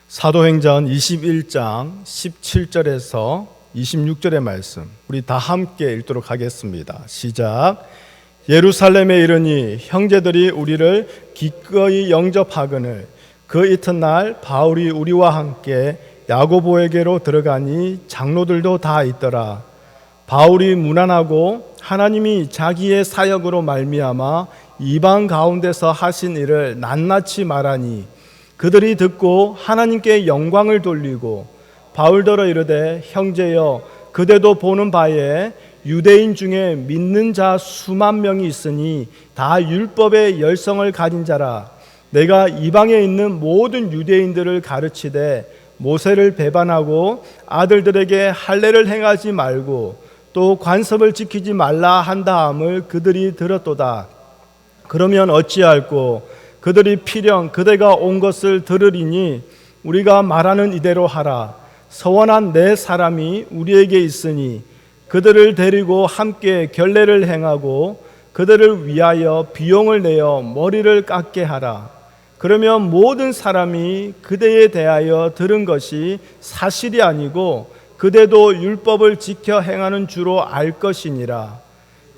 사도행전 21장 17절에서 26절의 말씀 우리 다 함께 읽도록 하겠습니다. 시작. 예루살렘에 이르니 형제들이 우리를 기꺼이 영접하거늘 그 이튿날 바울이 우리와 함께 야고보에게로 들어가니 장로들도 다 있더라. 바울이 무난하고 하나님이 자기의 사역으로 말미암아 이방 가운데서 하신 일을 낱낱이 말하니 그들이 듣고 하나님께 영광을 돌리고 바울더러 이르되 형제여 그대도 보는 바에 유대인 중에 믿는 자 수만 명이 있으니 다 율법의 열성을 가진 자라. 내가 이방에 있는 모든 유대인들을 가르치되 모세를 배반하고 아들들에게 할례를 행하지 말고 또 관습을 지키지 말라 한 다음을 그들이 들었도다. 그러면 어찌할꼬 그들이 필연 그대가 온 것을 들으리니 우리가 말하는 이대로 하라. 서원한 네 사람이 우리에게 있으니 그들을 데리고 함께 결례를 행하고 그들을 위하여 비용을 내어 머리를 깎게 하라. 그러면 모든 사람이 그대에 대하여 들은 것이 사실이 아니고 그대도 율법을 지켜 행하는 주로 알 것이니라.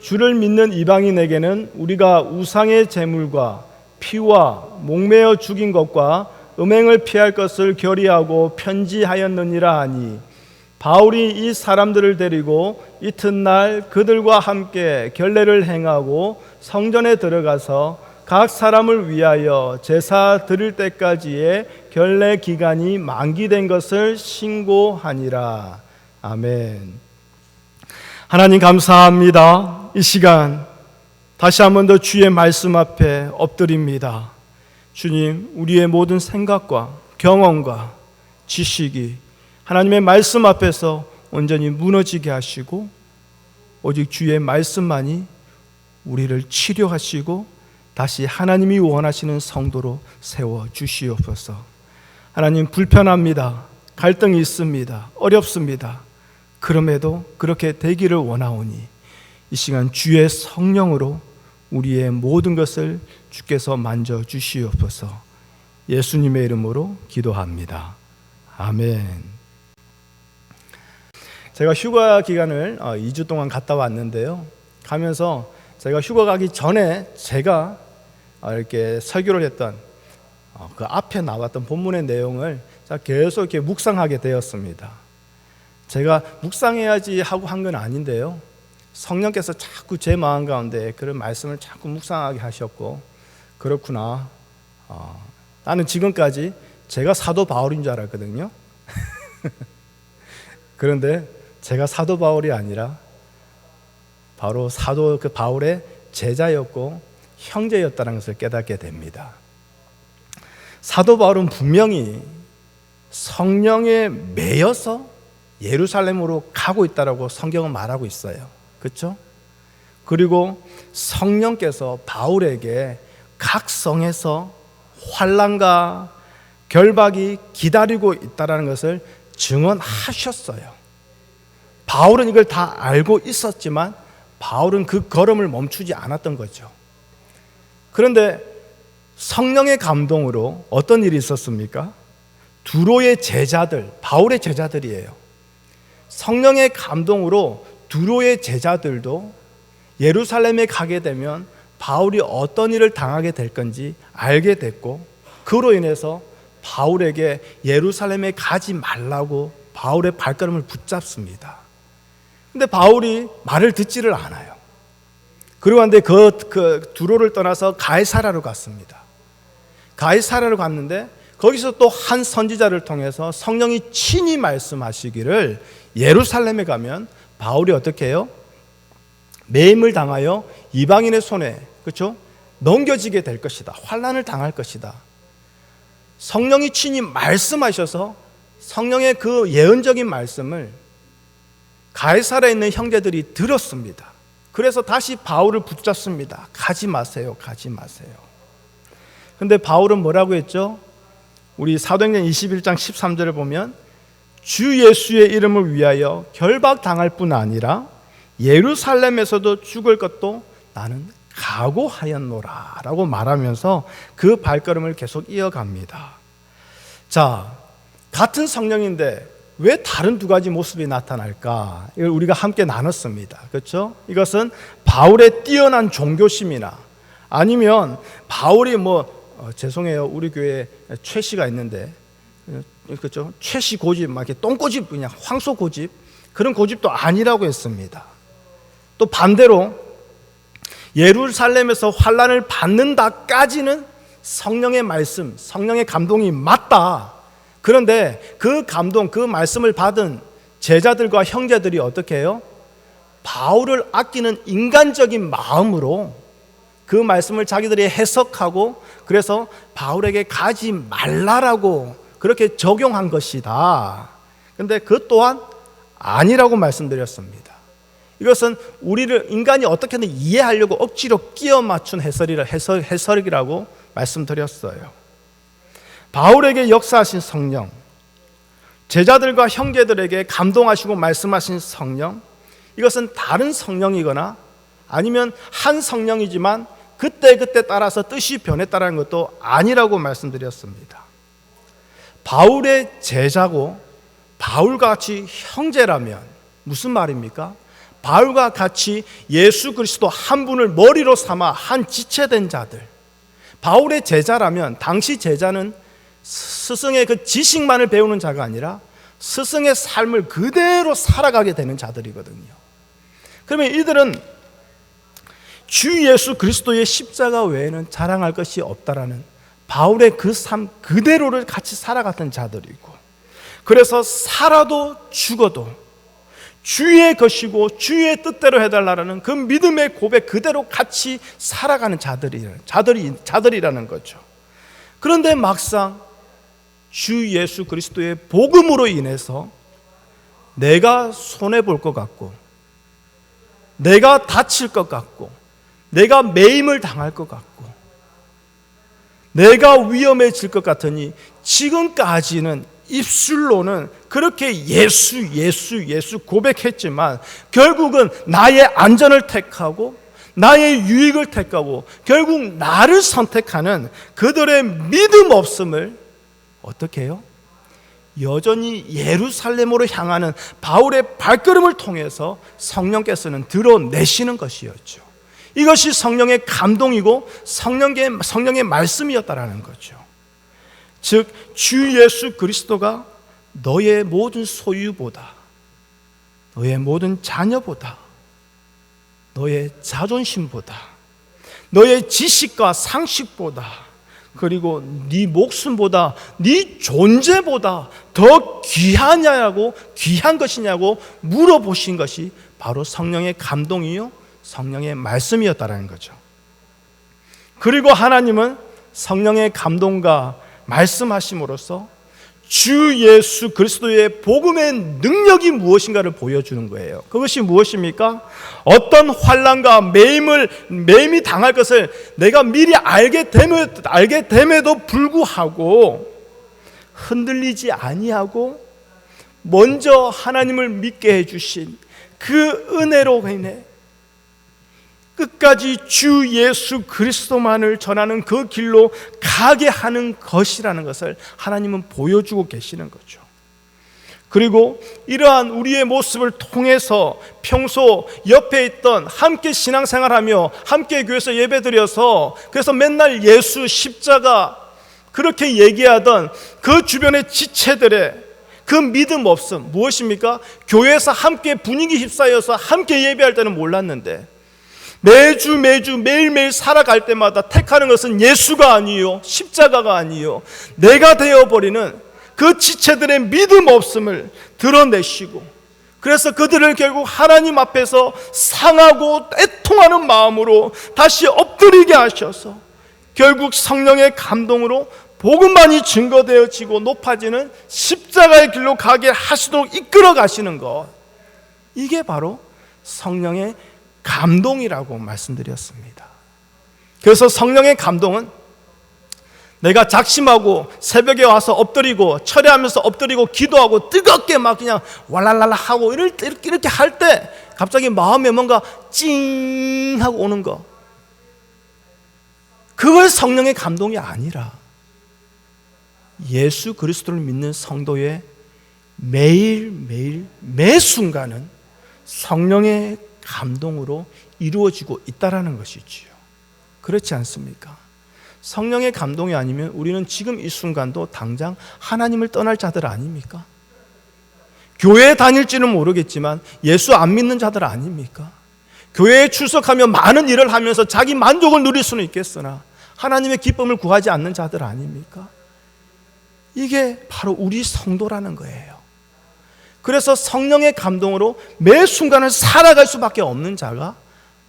주를 믿는 이방인에게는 우리가 우상의 제물과 피와 목매어 죽인 것과 음행을 피할 것을 결의하고 편지하였느니라 하니 바울이 이 사람들을 데리고 이튿날 그들과 함께 결례를 행하고 성전에 들어가서 각 사람을 위하여 제사 드릴 때까지의 결례 기간이 만기된 것을 신고하니라. 아멘. 하나님 감사합니다. 이 시간 다시 한 번 더 주의 말씀 앞에 엎드립니다. 주님, 우리의 모든 생각과 경험과 지식이 하나님의 말씀 앞에서 온전히 무너지게 하시고 오직 주의 말씀만이 우리를 치료하시고 다시 하나님이 원하시는 성도로 세워 주시옵소서. 하나님, 불편합니다. 갈등이 있습니다. 어렵습니다. 그럼에도 그렇게 되기를 원하오니 이 시간 주의 성령으로 우리의 모든 것을 주께서 만져 주시옵소서. 예수님의 이름으로 기도합니다. 아멘. 제가 휴가 기간을 2주 동안 갔다 왔는데요. 가면서 제가 휴가 가기 전에 제가 이렇게 설교를 했던 그 앞에 나왔던 본문의 내용을 계속 이렇게 묵상하게 되었습니다. 제가 묵상해야지 하고 한 건 아닌데요. 성령께서 자꾸 제 마음 가운데 그런 말씀을 자꾸 묵상하게 하셨고, 그렇구나. 나는 지금까지 제가 사도 바울인 줄 알았거든요. 그런데 제가 사도 바울이 아니라 바로 사도 그 바울의 제자였고 형제였다는 것을 깨닫게 됩니다. 사도 바울은 분명히 성령에 매여서 예루살렘으로 가고 있다라고 성경은 말하고 있어요. 그렇죠? 그리고 성령께서 바울에게 각 성에서 환난과 결박이 기다리고 있다는 것을 증언하셨어요. 바울은 이걸 다 알고 있었지만 바울은 그 걸음을 멈추지 않았던 거죠. 그런데 성령의 감동으로 어떤 일이 있었습니까? 두로의 제자들, 바울의 제자들이에요. 성령의 감동으로 두로의 제자들도 예루살렘에 가게 되면 바울이 어떤 일을 당하게 될 건지 알게 됐고, 그로 인해서 바울에게 예루살렘에 가지 말라고 바울의 발걸음을 붙잡습니다. 근데 바울이 말을 듣지를 않아요. 그리고 한데 그 두로를 떠나서 가이사라로 갔습니다. 가이사라로 갔는데 거기서 또 한 선지자를 통해서 성령이 친히 말씀하시기를 예루살렘에 가면 바울이 어떻게 해요? 매임을 당하여 이방인의 손에, 그렇죠? 넘겨지게 될 것이다. 환난을 당할 것이다. 성령이 친히 말씀하셔서 성령의 그 예언적인 말씀을 가이사라에 있는 형제들이 들었습니다. 그래서 다시 바울을 붙잡습니다. 가지 마세요. 가지 마세요. 그런데 바울은 뭐라고 했죠? 우리 사도행전 21장 13절을 보면 주 예수의 이름을 위하여 결박당할 뿐 아니라 예루살렘에서도 죽을 것도 나는 각오하였노라 라고 말하면서 그 발걸음을 계속 이어갑니다. 자, 같은 성령인데 왜 다른 두 가지 모습이 나타날까? 이걸 우리가 함께 나눴습니다. 그렇죠? 이것은 바울의 뛰어난 종교심이나 아니면 바울이 죄송해요. 우리 교회에 최 씨가 있는데 그렇죠? 최 씨 고집 막 이렇게 똥고집 그냥 황소 고집 그런 고집도 아니라고 했습니다. 또 반대로 예루살렘에서 환난을 받는다까지는 성령의 말씀, 성령의 감동이 맞다. 그런데 그 감동, 그 말씀을 받은 제자들과 형제들이 어떻게 해요? 바울을 아끼는 인간적인 마음으로 그 말씀을 자기들이 해석하고 그래서 바울에게 가지 말라라고 그렇게 적용한 것이다. 그런데 그 또한 아니라고 말씀드렸습니다. 이것은 우리를 인간이 어떻게든 이해하려고 억지로 끼워 맞춘 해설이라고 말씀드렸어요. 바울에게 역사하신 성령, 제자들과 형제들에게 감동하시고 말씀하신 성령, 이것은 다른 성령이거나 아니면 한 성령이지만 그때그때 따라서 뜻이 변했다는 것도 아니라고 말씀드렸습니다. 바울의 제자고 바울과 같이 형제라면 무슨 말입니까? 바울과 같이 예수 그리스도 한 분을 머리로 삼아 한 지체된 자들, 바울의 제자라면 당시 제자는 스승의 그 지식만을 배우는 자가 아니라 스승의 삶을 그대로 살아가게 되는 자들이거든요. 그러면 이들은 주 예수 그리스도의 십자가 외에는 자랑할 것이 없다라는 바울의 그 삶 그대로를 같이 살아갔던 자들이고, 그래서 살아도 죽어도 주의 것이고 주의 뜻대로 해달라는 그 믿음의 고백 그대로 같이 살아가는 자들이라는 거죠. 그런데 막상 주 예수 그리스도의 복음으로 인해서 내가 손해볼 것 같고 내가 다칠 것 같고 내가 매임을 당할 것 같고 내가 위험해질 것 같으니 지금까지는 입술로는 그렇게 예수 고백했지만 결국은 나의 안전을 택하고 나의 유익을 택하고 결국 나를 선택하는 그들의 믿음 없음을 어떻게 해요? 여전히 예루살렘으로 향하는 바울의 발걸음을 통해서 성령께서는 드러내시는 것이었죠. 이것이 성령의 감동이고 성령의 말씀이었다라는 거죠. 즉 주 예수 그리스도가 너의 모든 소유보다, 너의 모든 자녀보다, 너의 자존심보다, 너의 지식과 상식보다, 그리고 네 목숨보다, 네 존재보다 더 귀하냐고, 귀한 것이냐고 물어보신 것이 바로 성령의 감동이요 성령의 말씀이었다라는 거죠. 그리고 하나님은 성령의 감동과 말씀하심으로써 주 예수 그리스도의 복음의 능력이 무엇인가를 보여주는 거예요. 그것이 무엇입니까? 어떤 환난과 매임이 당할 것을 내가 미리 알게 됨에도 불구하고 흔들리지 아니하고 먼저 하나님을 믿게 해주신 그 은혜로 인해 끝까지 주 예수 그리스도만을 전하는 그 길로 가게 하는 것이라는 것을 하나님은 보여주고 계시는 거죠. 그리고 이러한 우리의 모습을 통해서 평소 옆에 있던 함께 신앙생활하며 함께 교회에서 예배드려서 그래서 맨날 예수 십자가 그렇게 얘기하던 그 주변의 지체들의 그 믿음 없음 무엇입니까? 교회에서 함께 분위기 휩싸여서 함께 예배할 때는 몰랐는데 매주 매일매일 살아갈 때마다 택하는 것은 예수가 아니요 십자가가 아니요 내가 되어버리는 그 지체들의 믿음 없음을 드러내시고, 그래서 그들을 결국 하나님 앞에서 상하고 애통하는 마음으로 다시 엎드리게 하셔서 결국 성령의 감동으로 복음만이 증거되어지고 높아지는 십자가의 길로 가게 하시도록 이끌어 가시는 것, 이게 바로 성령의 감동이라고 말씀드렸습니다. 그래서 성령의 감동은 내가 작심하고 새벽에 와서 엎드리고 철회하면서 엎드리고 기도하고 뜨겁게 막 그냥 왈랄랄라 하고 이렇게 할 때 갑자기 마음에 뭔가 찡 하고 오는 거, 그걸 성령의 감동이 아니라 예수 그리스도를 믿는 성도의 매일매일 매 순간은 성령의 감동으로 이루어지고 있다라는 것이지요. 그렇지 않습니까? 성령의 감동이 아니면 우리는 지금 이 순간도 당장 하나님을 떠날 자들 아닙니까? 교회에 다닐지는 모르겠지만 예수 안 믿는 자들 아닙니까? 교회에 출석하며 많은 일을 하면서 자기 만족을 누릴 수는 있겠으나 하나님의 기쁨을 구하지 않는 자들 아닙니까? 이게 바로 우리 성도라는 거예요. 그래서 성령의 감동으로 매 순간을 살아갈 수밖에 없는 자가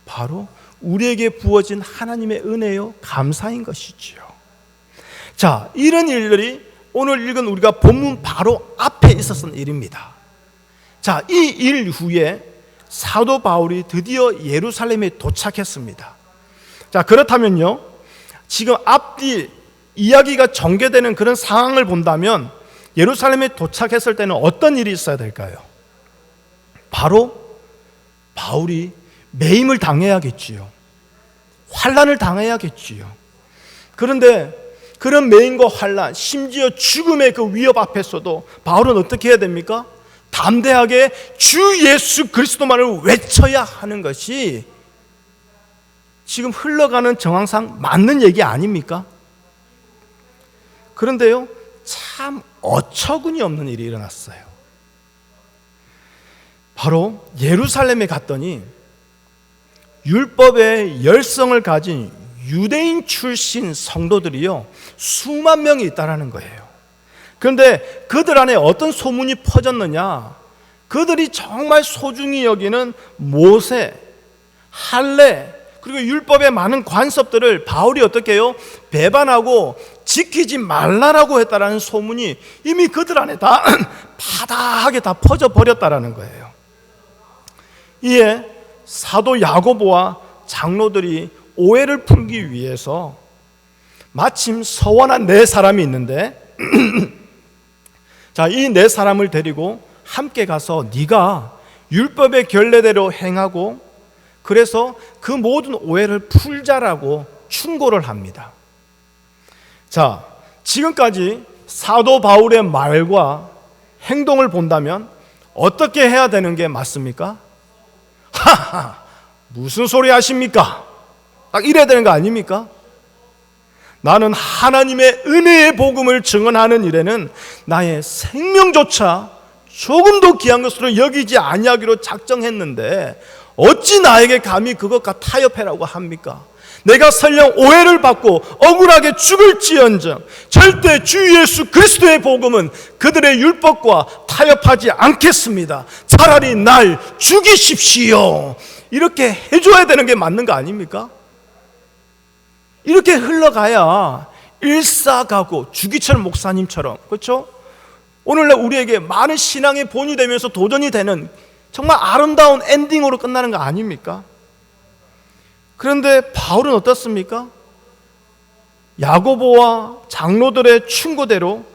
바로 우리에게 부어진 하나님의 은혜요 감사인 것이지요. 자, 이런 일들이 오늘 읽은 우리가 본문 바로 앞에 있었던 일입니다. 자, 이 일 후에 사도 바울이 드디어 예루살렘에 도착했습니다. 자, 그렇다면요, 지금 앞뒤 이야기가 전개되는 그런 상황을 본다면 예루살렘에 도착했을 때는 어떤 일이 있어야 될까요? 바로 바울이 매임을 당해야겠지요. 환난을 당해야겠지요. 그런데 그런 매임과 환난, 심지어 죽음의 그 위협 앞에서도 바울은 어떻게 해야 됩니까? 담대하게 주 예수 그리스도만을 외쳐야 하는 것이 지금 흘러가는 정황상 맞는 얘기 아닙니까? 그런데요, 참 어처구니 없는 일이 일어났어요. 바로 예루살렘에 갔더니 율법의 열성을 가진 유대인 출신 성도들이요, 수만 명이 있다라는 거예요. 그런데 그들 안에 어떤 소문이 퍼졌느냐? 그들이 정말 소중히 여기는 모세, 할례, 그리고 율법의 많은 관습들을 바울이 어떻게 해요? 배반하고 지키지 말라라고 했다라는 소문이 이미 그들 안에 다 파다하게 다 퍼져버렸다라는 거예요. 이에 사도 야고보와 장로들이 오해를 풀기 위해서 마침 서원한 네 사람이 있는데 자, 이 네 사람을 데리고 함께 가서 네가 율법의 결례대로 행하고 그래서 그 모든 오해를 풀자라고 충고를 합니다. 자, 지금까지 사도 바울의 말과 행동을 본다면 어떻게 해야 되는 게 맞습니까? 하하, 무슨 소리 하십니까? 딱 이래야 되는 거 아닙니까? 나는 하나님의 은혜의 복음을 증언하는 일에는 나의 생명조차 조금도 귀한 것으로 여기지 아니하기로 작정했는데 어찌 나에게 감히 그것과 타협해라고 합니까? 내가 설령 오해를 받고 억울하게 죽을지언정 절대 주 예수 그리스도의 복음은 그들의 율법과 타협하지 않겠습니다. 차라리 날 죽이십시오. 이렇게 해줘야 되는 게 맞는 거 아닙니까? 이렇게 흘러가야 일사가고 주기철 목사님처럼, 그렇죠? 오늘날 우리에게 많은 신앙의 본이 되면서 도전이 되는 정말 아름다운 엔딩으로 끝나는 거 아닙니까? 그런데 바울은 어떻습니까? 야고보와 장로들의 충고대로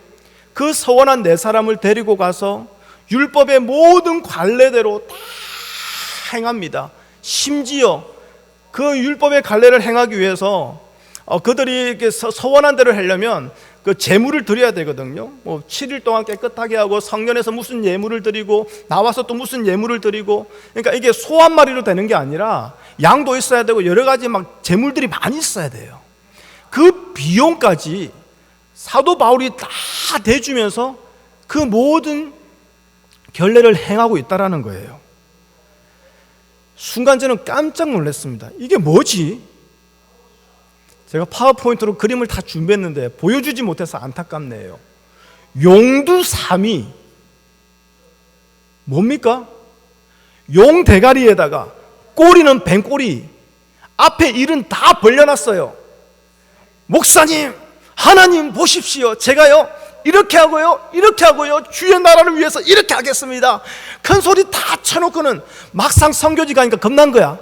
그 서원한 네 사람을 데리고 가서 율법의 모든 관례대로 다 행합니다. 심지어 그 율법의 관례를 행하기 위해서 그들이 서원한 대로 하려면 그 제물을 드려야 되거든요. 7일 동안 깨끗하게 하고 성전에서 무슨 예물을 드리고 나와서 또 무슨 예물을 드리고, 그러니까 이게 소 한 마리로 되는 게 아니라 양도 있어야 되고 여러 가지 막 제물들이 많이 있어야 돼요. 그 비용까지 사도 바울이 다 대주면서 그 모든 결례를 행하고 있다라는 거예요. 순간 저는 깜짝 놀랐습니다. 이게 뭐지? 제가 파워포인트로 그림을 다 준비했는데 보여주지 못해서 안타깝네요. 용두삼이 뭡니까? 용 대가리에다가 꼬리는 뱀꼬리, 앞에 일은 다 벌려놨어요. 목사님, 하나님 보십시오. 제가요 이렇게 하고요, 이렇게 하고요, 주의 나라를 위해서 이렇게 하겠습니다. 큰 소리 다 쳐놓고는 막상 선교지 가니까 겁난 거야.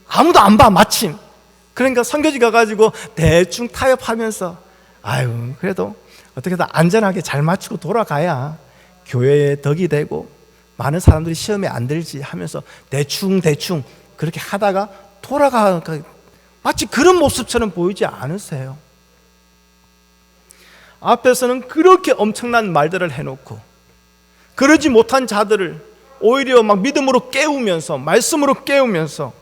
아무도 안 봐, 마침. 그러니까 선교지 가가지고 대충 타협하면서 아유, 그래도 어떻게든 안전하게 잘 마치고 돌아가야 교회에 덕이 되고 많은 사람들이 시험에 안 들지 하면서 대충 그렇게 하다가 돌아가, 마치 그런 모습처럼 보이지 않으세요? 앞에서는 그렇게 엄청난 말들을 해놓고 그러지 못한 자들을 오히려 막 믿음으로 깨우면서, 말씀으로 깨우면서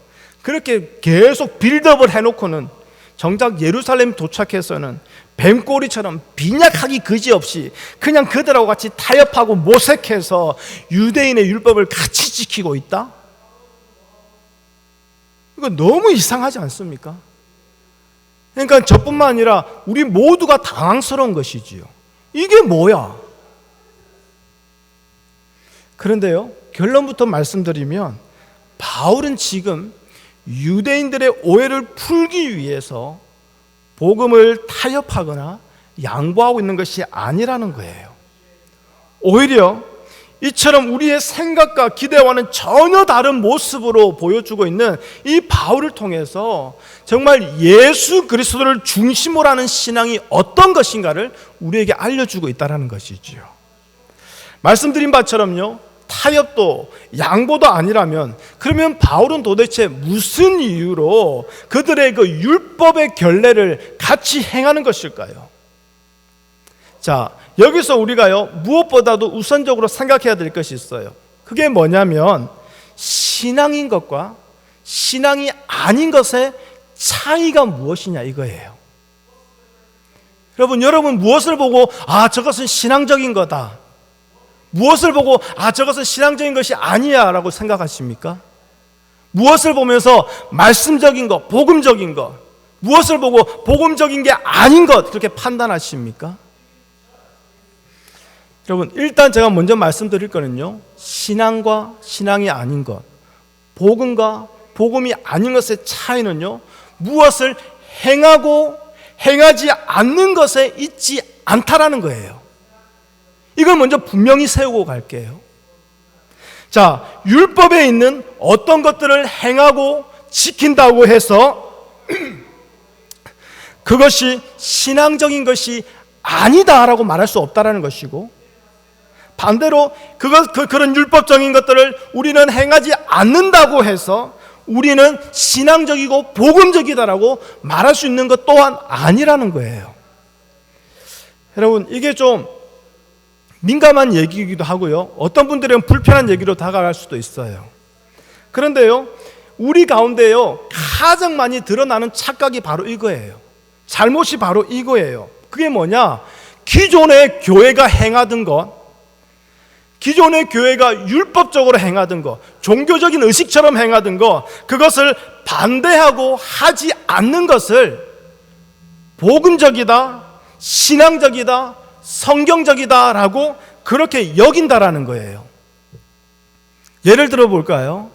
그렇게 계속 빌드업을 해놓고는 정작 예루살렘 도착해서는 뱀꼬리처럼 빈약하기 그지없이 그냥 그들하고 같이 타협하고 모색해서 유대인의 율법을 같이 지키고 있다? 이거 너무 이상하지 않습니까? 그러니까 저뿐만 아니라 우리 모두가 당황스러운 것이지요. 이게 뭐야? 그런데요, 결론부터 말씀드리면 바울은 지금 유대인들의 오해를 풀기 위해서 복음을 타협하거나 양보하고 있는 것이 아니라는 거예요. 오히려 이처럼 우리의 생각과 기대와는 전혀 다른 모습으로 보여주고 있는 이 바울을 통해서 정말 예수 그리스도를 중심으로 하는 신앙이 어떤 것인가를 우리에게 알려주고 있다는 것이지요. 말씀드린 바처럼요, 타협도 양보도 아니라면 그러면 바울은 도대체 무슨 이유로 그들의 그 율법의 결례를 같이 행하는 것일까요? 자, 여기서 우리가요 무엇보다도 우선적으로 생각해야 될 것이 있어요. 그게 뭐냐면 신앙인 것과 신앙이 아닌 것의 차이가 무엇이냐 이거예요. 여러분 무엇을 보고 저것은 신앙적인 거다, 무엇을 보고 저것은 신앙적인 것이 아니야 라고 생각하십니까? 무엇을 보면서 말씀적인 것, 복음적인 것, 무엇을 보고 복음적인 게 아닌 것 그렇게 판단하십니까? 여러분, 일단 제가 먼저 말씀드릴 거는요, 신앙과 신앙이 아닌 것, 복음과 복음이 아닌 것의 차이는요, 무엇을 행하고 행하지 않는 것에 있지 않다라는 거예요. 이걸 먼저 분명히 세우고 갈게요. 자, 율법에 있는 어떤 것들을 행하고 지킨다고 해서 그것이 신앙적인 것이 아니다라고 말할 수 없다라는 것이고, 반대로 그런 율법적인 것들을 우리는 행하지 않는다고 해서 우리는 신앙적이고 복음적이다라고 말할 수 있는 것 또한 아니라는 거예요. 여러분, 이게 좀 민감한 얘기이기도 하고요, 어떤 분들은 불편한 얘기로 다가갈 수도 있어요. 그런데요, 우리 가운데요 가장 많이 드러나는 착각이 바로 이거예요. 잘못이 바로 이거예요. 그게 뭐냐? 기존의 교회가 행하던 것, 기존의 교회가 율법적으로 행하던 것, 종교적인 의식처럼 행하던 것, 그것을 반대하고 하지 않는 것을 복음적이다, 신앙적이다, 성경적이다라고 그렇게 여긴다라는 거예요. 예를 들어 볼까요?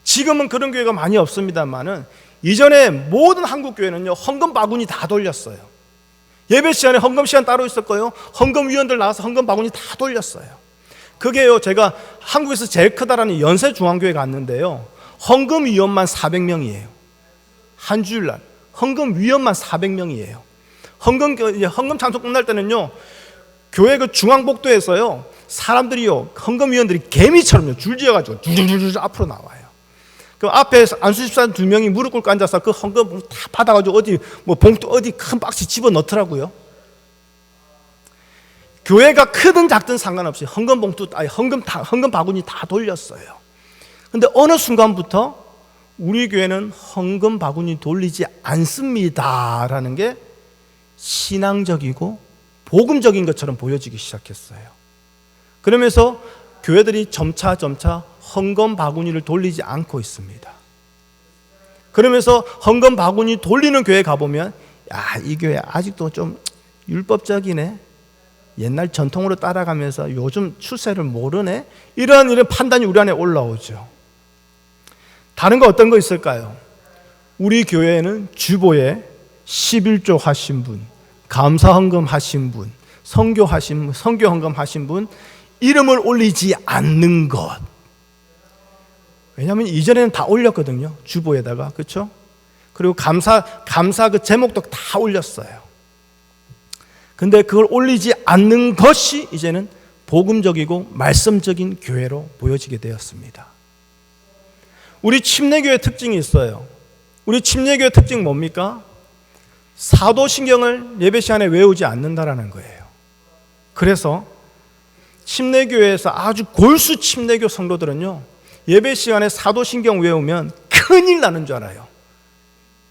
지금은 그런 교회가 많이 없습니다만은 이전에 모든 한국 교회는요 헌금 바구니 다 돌렸어요. 예배 시간에 헌금 시간 따로 있었고요, 헌금위원들 나와서 헌금 바구니 다 돌렸어요. 그게요, 제가 한국에서 제일 크다라는 연세중앙교회 갔는데요, 헌금위원만 400명이에요. 한 주일날 헌금위원만 400명이에요. 헌금 찬송 끝날 때는요, 교회 그 중앙복도에서요 사람들이요, 헌금위원들이 개미처럼요 줄지어가지고 줄줄줄 앞으로 나와요. 그럼 앞에 안수집사님 2명이 무릎 꿇고 앉아서 그 헌금 다 받아가지고 어디 봉투 어디 큰 박스 집어 넣더라고요. 교회가 크든 작든 상관없이 헌금 바구니 다 돌렸어요. 근데 어느 순간부터 우리 교회는 헌금 바구니 돌리지 않습니다라는 게 신앙적이고 복음적인 것처럼 보여지기 시작했어요. 그러면서 교회들이 점차 헌금 바구니를 돌리지 않고 있습니다. 그러면서 헌금 바구니 돌리는 교회 가보면 이 교회 아직도 좀 율법적이네, 옛날 전통으로 따라가면서 요즘 추세를 모르네, 이런 판단이 우리 안에 올라오죠. 다른 거 어떤 거 있을까요? 우리 교회에는 주보에 11조 하신 분, 감사헌금 하신 분, 선교 헌금 하신 분 이름을 올리지 않는 것. 왜냐하면 이전에는 다 올렸거든요, 주보에다가. 그렇죠? 그리고 감사 그 제목도 다 올렸어요. 근데 그걸 올리지 않는 것이 이제는 복음적이고 말씀적인 교회로 보여지게 되었습니다. 우리 침례교회 특징이 있어요. 우리 침례교회 특징 뭡니까? 사도신경을 예배 시간에 외우지 않는다라는 거예요. 그래서 침례교회에서 아주 골수 침례교 성도들은요, 예배 시간에 사도신경 외우면 큰일 나는 줄 알아요.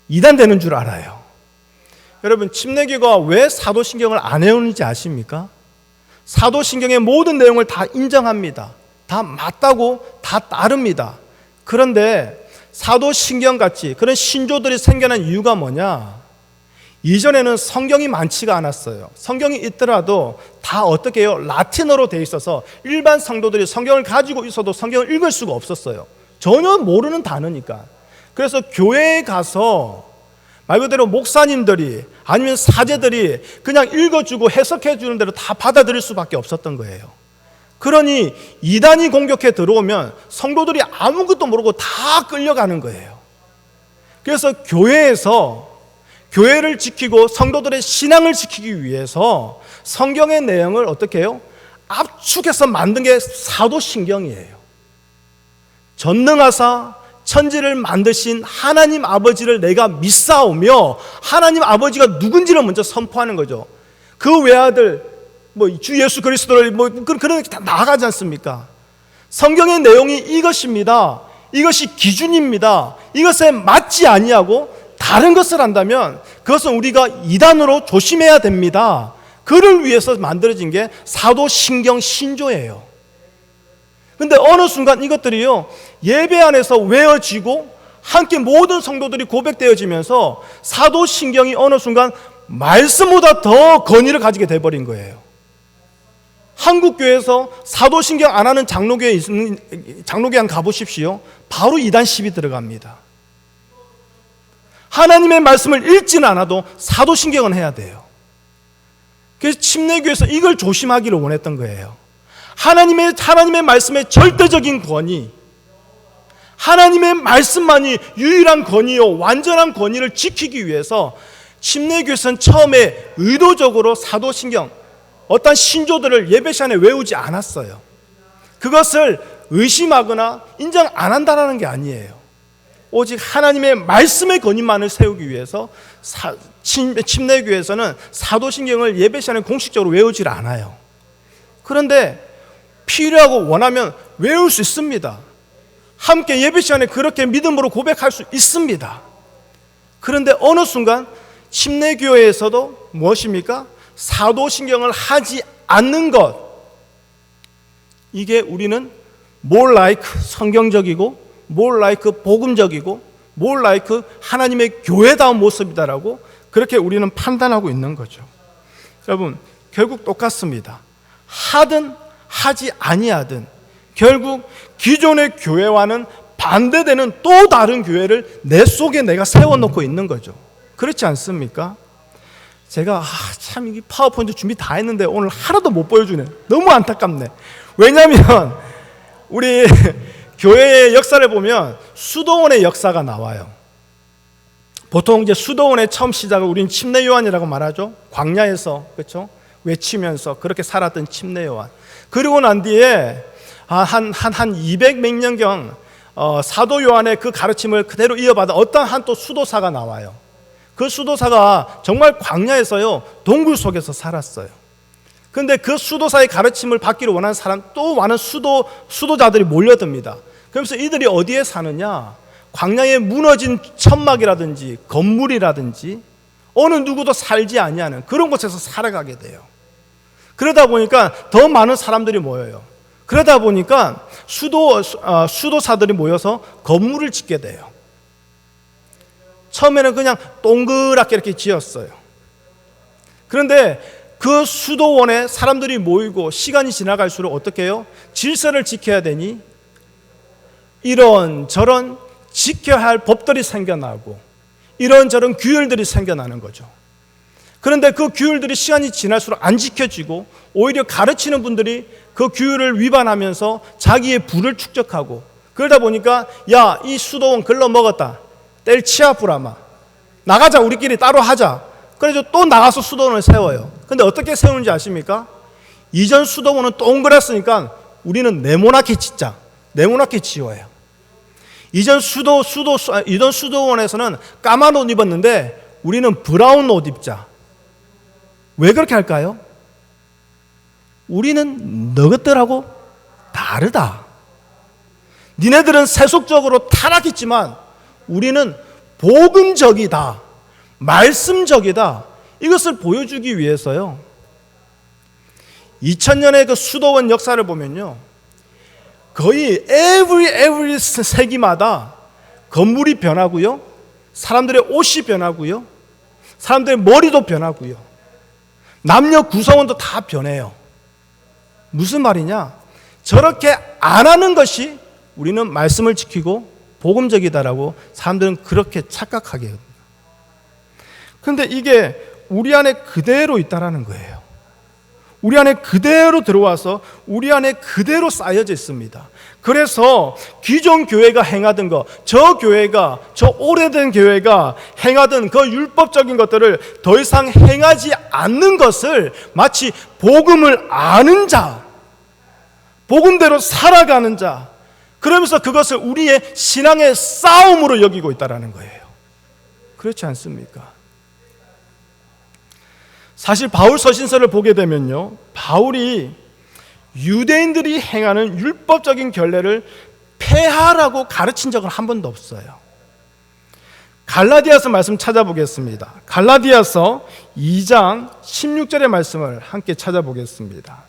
이단되는 줄 알아요. 여러분, 침례교가 왜 사도신경을 안 외우는지 아십니까? 사도신경의 모든 내용을 다 인정합니다. 다 맞다고 다 따릅니다. 그런데 사도신경같이 그런 신조들이 생겨난 이유가 뭐냐? 이전에는 성경이 많지가 않았어요. 성경이 있더라도 다 어떻게 해요? 라틴어로 되어 있어서 일반 성도들이 성경을 가지고 있어도 성경을 읽을 수가 없었어요. 전혀 모르는 단어니까. 그래서 교회에 가서 말 그대로 목사님들이 아니면 사제들이 그냥 읽어주고 해석해 주는 대로 다 받아들일 수밖에 없었던 거예요. 그러니 이단이 공격해 들어오면 성도들이 아무것도 모르고 다 끌려가는 거예요. 그래서 교회를 지키고 성도들의 신앙을 지키기 위해서 성경의 내용을 어떻게 해요? 압축해서 만든 게 사도신경이에요. 전능하사 천지를 만드신 하나님 아버지를 내가 믿사오며 하나님 아버지가 누군지를 먼저 선포하는 거죠. 그 외아들 주 예수 그리스도를 그런 게 다 나아가지 않습니까? 성경의 내용이 이것입니다. 이것이 기준입니다. 이것에 맞지 아니하고 다른 것을 한다면 그것은 우리가 이단으로 조심해야 됩니다. 그를 위해서 만들어진 게 사도신경 신조예요. 근데 어느 순간 이것들이요, 예배 안에서 외워지고 함께 모든 성도들이 고백되어지면서 사도신경이 어느 순간 말씀보다 더 권위를 가지게 돼버린 거예요. 한국교회에서 사도신경 안 하는 장로교회 한 가보십시오. 바로 이단십이 들어갑니다. 하나님의 말씀을 읽지는 않아도 사도신경은 해야 돼요. 그래서 침례교회에서 이걸 조심하기를 원했던 거예요. 하나님의 말씀의 절대적인 권위, 하나님의 말씀만이 유일한 권위요 완전한 권위를 지키기 위해서 침례교회에서는 처음에 의도적으로 사도신경, 어떤 신조들을 예배 시간에 외우지 않았어요. 그것을 의심하거나 인정 안 한다는 게 아니에요. 오직 하나님의 말씀의 권위만을 세우기 위해서 침례교회에서는 사도신경을 예배 시간에 공식적으로 외우질 않아요. 그런데 필요하고 원하면 외울 수 있습니다. 함께 예배 시간에 그렇게 믿음으로 고백할 수 있습니다. 그런데 어느 순간 침례교회에서도 무엇입니까? 사도신경을 하지 않는 것, 이게 우리는 more like 성경적이고 more like 복음적이고 more like 하나님의 교회다운 모습이다라고 그렇게 우리는 판단하고 있는 거죠. 여러분, 결국 똑같습니다. 하든 하지 아니하든 결국 기존의 교회와는 반대되는 또 다른 교회를 내 속에 내가 세워놓고 있는 거죠. 그렇지 않습니까? 제가 참 이 파워포인트 준비 다 했는데 오늘 하나도 못 보여주네. 너무 안타깝네. 왜냐하면 우리 교회의 역사를 보면 수도원의 역사가 나와요. 보통 이제 수도원의 처음 시작을 우리는 침례 요한이라고 말하죠. 광야에서 그렇죠? 외치면서 그렇게 살았던 침례 요한. 그리고 난 뒤에 한 200몇 년경 사도 요한의 그 가르침을 그대로 이어받은 어떤 한 또 수도사가 나와요. 그 수도사가 정말 광야에서요 동굴 속에서 살았어요. 그런데 그 수도사의 가르침을 받기를 원하는 사람 또 많은 수도자들이 몰려듭니다. 그러면서 이들이 어디에 사느냐? 광야에 무너진 천막이라든지 건물이라든지 어느 누구도 살지 아니하는 그런 곳에서 살아가게 돼요. 그러다 보니까 더 많은 사람들이 모여요. 그러다 보니까 수도사들이 모여서 건물을 짓게 돼요. 처음에는 그냥 동그랗게 이렇게 지었어요. 그런데 그 수도원에 사람들이 모이고 시간이 지나갈수록 어떻게 해요? 질서를 지켜야 되니 이런저런 지켜야 할 법들이 생겨나고 이런저런 규율들이 생겨나는 거죠. 그런데 그 규율들이 시간이 지날수록 안 지켜지고 오히려 가르치는 분들이 그 규율을 위반하면서 자기의 부를 축적하고 그러다 보니까 야, 이 수도원 글러먹었다. 뗄치아 브라마. 나가자, 우리끼리 따로 하자. 그래서 또 나가서 수도원을 세워요. 근데 어떻게 세우는지 아십니까? 이전 수도원은 동그랬으니까 우리는 네모나게 짓자. 네모나게 지어요. 이전 수도원에서는 까만 옷 입었는데 우리는 브라운 옷 입자. 왜 그렇게 할까요? 우리는 너희들하고 다르다. 니네들은 세속적으로 타락했지만 우리는 복음적이다, 말씀적이다. 이것을 보여주기 위해서요. 2000년의 그 수도원 역사를 보면요, 거의 every 세기마다 건물이 변하고요, 사람들의 옷이 변하고요, 사람들의 머리도 변하고요, 남녀 구성원도 다 변해요. 무슨 말이냐? 저렇게 안 하는 것이 우리는 말씀을 지키고 복음적이다라고 사람들은 그렇게 착각하게 합니다. 그런데 이게 우리 안에 그대로 있다라는 거예요. 우리 안에 그대로 들어와서 우리 안에 그대로 쌓여져 있습니다. 그래서 기존 교회가 행하던 것, 저 교회가, 저 오래된 교회가 행하던 그 율법적인 것들을 더 이상 행하지 않는 것을 마치 복음을 아는 자, 복음대로 살아가는 자, 그러면서 그것을 우리의 신앙의 싸움으로 여기고 있다는 거예요. 그렇지 않습니까? 사실 바울 서신서를 보게 되면요, 바울이 유대인들이 행하는 율법적인 결례를 폐하라고 가르친 적은 한 번도 없어요. 갈라디아서 말씀 찾아보겠습니다. 갈라디아서 2장 16절의 말씀을 함께 찾아보겠습니다.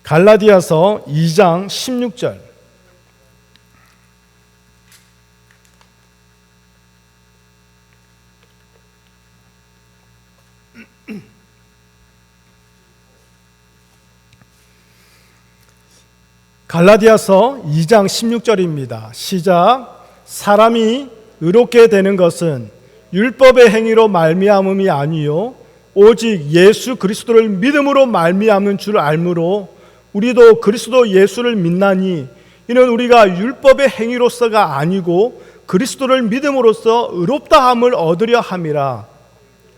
갈라디아서 2장 16절. 갈라디아서 2장 16절입니다. 시작. 사람이 의롭게 되는 것은 율법의 행위로 말미암음이 아니요 오직 예수 그리스도를 믿음으로 말미암는 줄 알므로 우리도 그리스도 예수를 믿나니 이는 우리가 율법의 행위로서가 아니고 그리스도를 믿음으로써 의롭다함을 얻으려 함이라.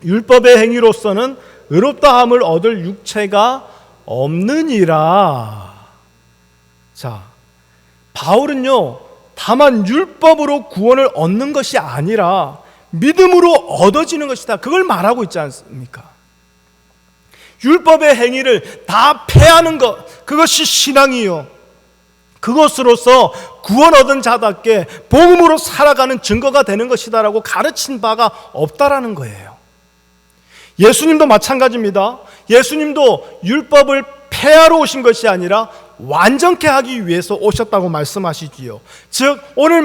율법의 행위로서는 의롭다함을 얻을 육체가 없느니라. 자, 바울은요, 다만 율법으로 구원을 얻는 것이 아니라 믿음으로 얻어지는 것이다, 그걸 말하고 있지 않습니까? 율법의 행위를 다 폐하는 것, 그것이 신앙이요, 그것으로서 구원 얻은 자답게 복음으로 살아가는 증거가 되는 것이다라고 가르친 바가 없다라는 거예요. 예수님도 마찬가지입니다. 예수님도 율법을 폐하러 오신 것이 아니라 완전케 하기 위해서 오셨다고 말씀하시지요. 즉 오늘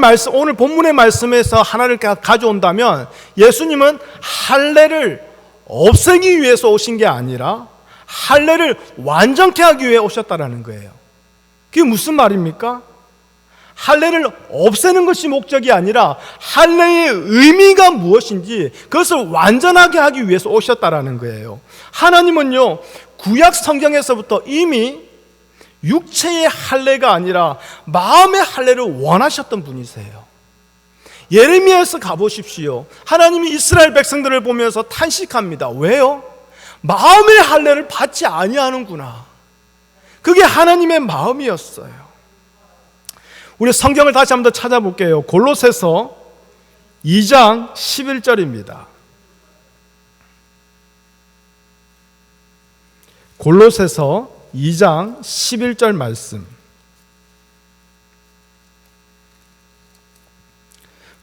본문의 말씀에서 하나를 가져온다면 예수님은 할례를 없애기 위해서 오신 게 아니라 할례를 완전케 하기 위해 오셨다라는 거예요. 그게 무슨 말입니까? 할례를 없애는 것이 목적이 아니라 할례의 의미가 무엇인지 그것을 완전하게 하기 위해서 오셨다라는 거예요. 하나님은요, 구약 성경에서부터 이미 육체의 할례가 아니라 마음의 할례를 원하셨던 분이세요. 예레미야에서 가보십시오. 하나님이 이스라엘 백성들을 보면서 탄식합니다. 왜요? 마음의 할례를 받지 아니하는구나. 그게 하나님의 마음이었어요. 우리 성경을 다시 한번 더 찾아볼게요. 골로새서 2장 11절입니다. 골로새서 2장 11절 말씀.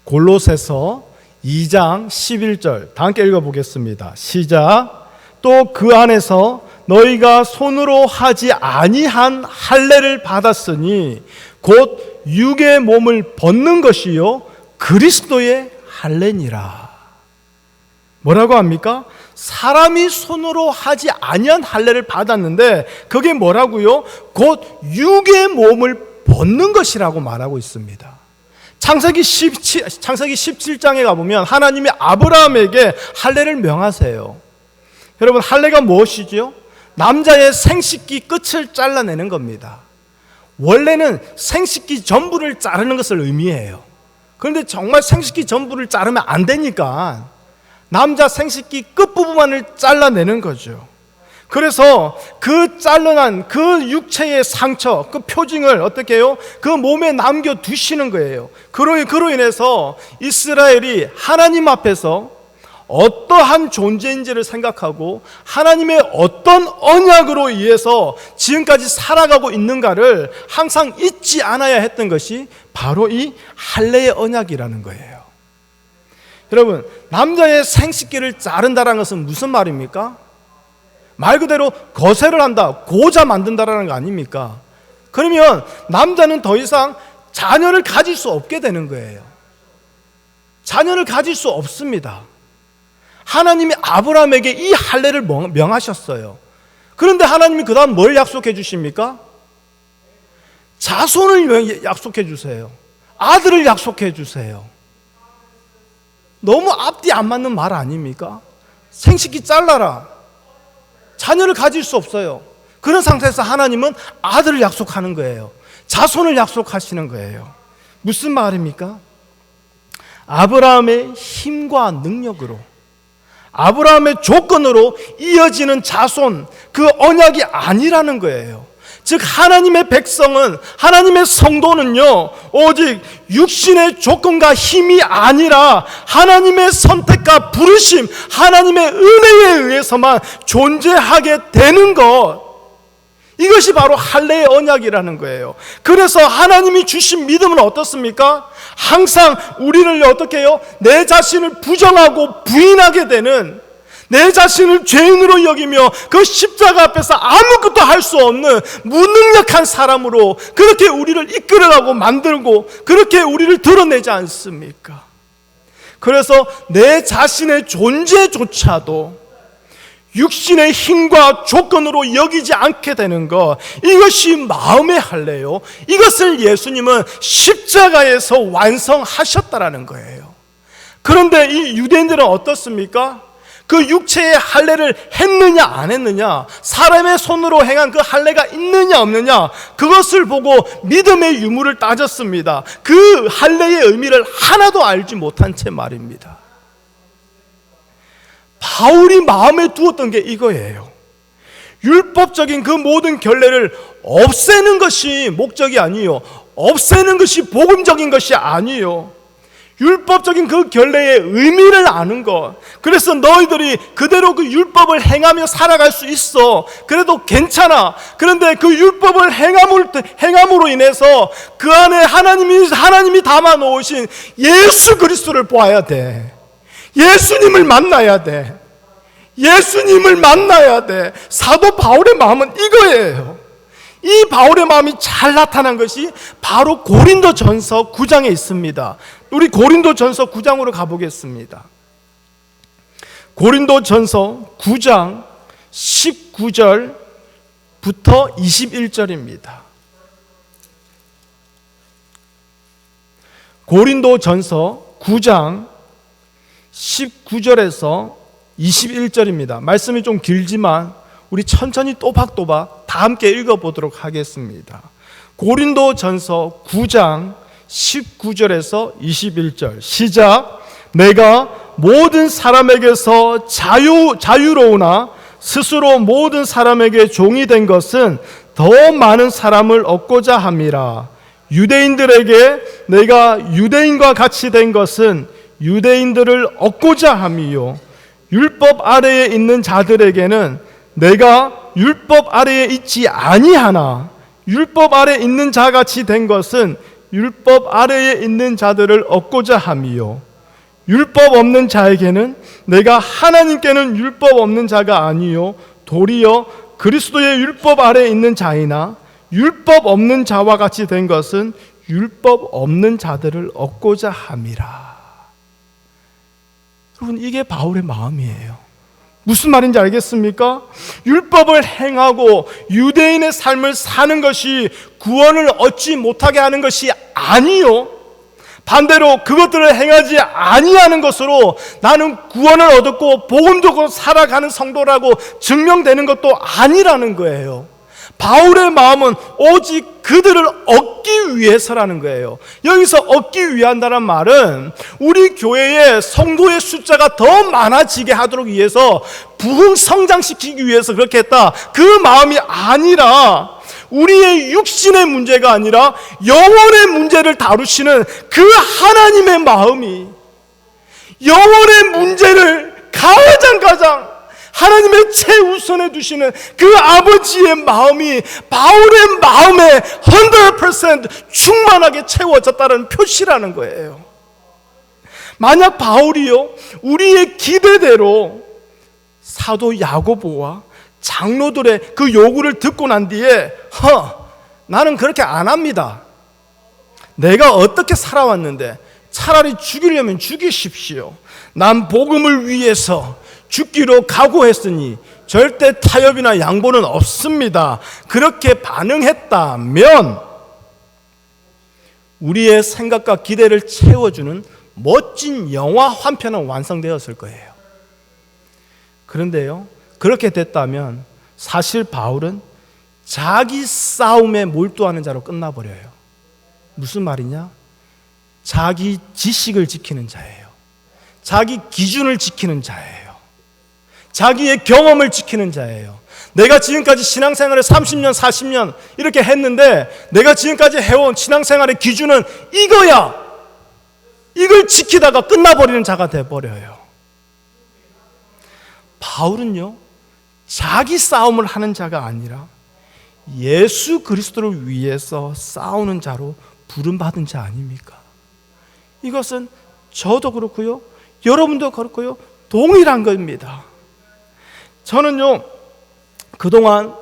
골로새서 2장 11절 다 함께 읽어보겠습니다. 시작. 또 그 안에서 너희가 손으로 하지 아니한 할례를 받았으니 곧 육의 몸을 벗는 것이요 그리스도의 할례니라. 뭐라고 합니까? 사람이 손으로 하지 아니한 할례를 받았는데 그게 뭐라고요? 곧 육의 몸을 벗는 것이라고 말하고 있습니다. 창세기 17장에 가보면 하나님이 아브라함에게 할례를 명하세요. 여러분, 할례가 무엇이죠? 남자의 생식기 끝을 잘라내는 겁니다. 원래는 생식기 전부를 자르는 것을 의미해요. 그런데 정말 생식기 전부를 자르면 안 되니까 남자 생식기 끝부분만을 잘라내는 거죠. 그래서 그 잘라난 그 육체의 상처, 그 표징을 어떻게 해요? 그 몸에 남겨두시는 거예요. 그로 인해서 이스라엘이 하나님 앞에서 어떠한 존재인지를 생각하고 하나님의 어떤 언약으로 인해서 지금까지 살아가고 있는가를 항상 잊지 않아야 했던 것이 바로 이 할례의 언약이라는 거예요. 여러분, 남자의 생식기를 자른다는 것은 무슨 말입니까? 말 그대로 거세를 한다, 고자 만든다라는 거 아닙니까? 그러면 남자는 더 이상 자녀를 가질 수 없게 되는 거예요. 자녀를 가질 수 없습니다. 하나님이 아브라함에게 이 할례를 명하셨어요. 그런데 하나님이 그 다음 뭘 약속해 주십니까? 자손을 약속해 주세요. 아들을 약속해 주세요. 너무 앞뒤 안 맞는 말 아닙니까? 생식기 잘라라. 자녀를 가질 수 없어요. 그런 상태에서 하나님은 아들을 약속하는 거예요. 자손을 약속하시는 거예요. 무슨 말입니까? 아브라함의 힘과 능력으로, 아브라함의 조건으로 이어지는 자손, 그 언약이 아니라는 거예요. 즉 하나님의 백성은, 하나님의 성도는요, 오직 육신의 조건과 힘이 아니라 하나님의 선택과 부르심, 하나님의 은혜에 의해서만 존재하게 되는 것, 이것이 바로 할례의 언약이라는 거예요. 그래서 하나님이 주신 믿음은 어떻습니까? 항상 우리를 어떻게 해요? 내 자신을 부정하고 부인하게 되는, 내 자신을 죄인으로 여기며 그 십자가 앞에서 아무것도 할 수 없는 무능력한 사람으로 그렇게 우리를 이끌어가고 만들고 그렇게 우리를 드러내지 않습니까? 그래서 내 자신의 존재조차도 육신의 힘과 조건으로 여기지 않게 되는 것, 이것이 마음의 할례요. 이것을 예수님은 십자가에서 완성하셨다라는 거예요. 그런데 이 유대인들은 어떻습니까? 그 육체의 할례를 했느냐 안 했느냐, 사람의 손으로 행한 그 할례가 있느냐 없느냐, 그것을 보고 믿음의 유무를 따졌습니다. 그 할례의 의미를 하나도 알지 못한 채 말입니다. 바울이 마음에 두었던 게 이거예요. 율법적인 그 모든 결례를 없애는 것이 목적이 아니요, 없애는 것이 복음적인 것이 아니요, 율법적인 그 결례의 의미를 아는 것. 그래서 너희들이 그대로 그 율법을 행하며 살아갈 수 있어. 그래도 괜찮아. 그런데 그 율법을 행함으로 인해서 그 안에 하나님이 담아 놓으신 예수 그리스도를 보아야 돼. 예수님을 만나야 돼. 예수님을 만나야 돼. 사도 바울의 마음은 이거예요. 이 바울의 마음이 잘 나타난 것이 바로 고린도전서 9장에 있습니다. 우리 고린도전서 9장으로 가보겠습니다. 고린도전서 9장 19절부터 21절입니다. 고린도전서 9장 19절에서 21절입니다. 말씀이 좀 길지만 우리 천천히 또박또박 다 함께 읽어보도록 하겠습니다. 고린도전서 9장 19절에서 21절 시작. 내가 모든 사람에게서 자유로우나 스스로 모든 사람에게 종이 된 것은 더 많은 사람을 얻고자 함이라. 유대인들에게 내가 유대인과 같이 된 것은 유대인들을 얻고자 함이요, 율법 아래에 있는 자들에게는 내가 율법 아래에 있지 아니하나 율법 아래에 있는 자같이 된 것은 율법 아래에 있는 자들을 얻고자 함이요, 율법 없는 자에게는 내가 하나님께는 율법 없는 자가 아니요 도리어 그리스도의 율법 아래에 있는 자이나 율법 없는 자와 같이 된 것은 율법 없는 자들을 얻고자 함이라. 여러분, 이게 바울의 마음이에요. 무슨 말인지 알겠습니까? 율법을 행하고 유대인의 삶을 사는 것이 구원을 얻지 못하게 하는 것이 아니요, 반대로 그것들을 행하지 아니하는 것으로 나는 구원을 얻었고 복음적으로 살아가는 성도라고 증명되는 것도 아니라는 거예요. 바울의 마음은 오직 그들을 얻기 위해서라는 거예요. 여기서 얻기 위한다는 말은 우리 교회의 성도의 숫자가 더 많아지게 하도록 위해서 부흥 성장시키기 위해서 그렇게 했다, 그 마음이 아니라 우리의 육신의 문제가 아니라 영혼의 문제를 다루시는 그 하나님의 마음이, 영혼의 문제를 가장 하나님의 최우선에 두시는 그 아버지의 마음이 바울의 마음에 100% 충만하게 채워졌다는 표시라는 거예요. 만약 바울이요, 우리의 기대대로 사도 야고보와 장로들의 그 요구를 듣고 난 뒤에 나는 그렇게 안 합니다, 내가 어떻게 살아왔는데 차라리 죽이려면 죽이십시오, 난 복음을 위해서 죽기로 각오했으니 절대 타협이나 양보는 없습니다, 그렇게 반응했다면 우리의 생각과 기대를 채워주는 멋진 영화 한 편은 완성되었을 거예요. 그런데요, 그렇게 됐다면 사실 바울은 자기 싸움에 몰두하는 자로 끝나버려요. 무슨 말이냐? 자기 지식을 지키는 자예요. 자기 기준을 지키는 자예요. 자기의 경험을 지키는 자예요. 내가 지금까지 신앙생활을 30년, 40년 이렇게 했는데 내가 지금까지 해온 신앙생활의 기준은 이거야, 이걸 지키다가 끝나버리는 자가 돼버려요. 바울은요, 자기 싸움을 하는 자가 아니라 예수 그리스도를 위해서 싸우는 자로 부름받은 자 아닙니까? 이것은 저도 그렇고요, 여러분도 그렇고요, 동일한 겁니다. 저는요, 그동안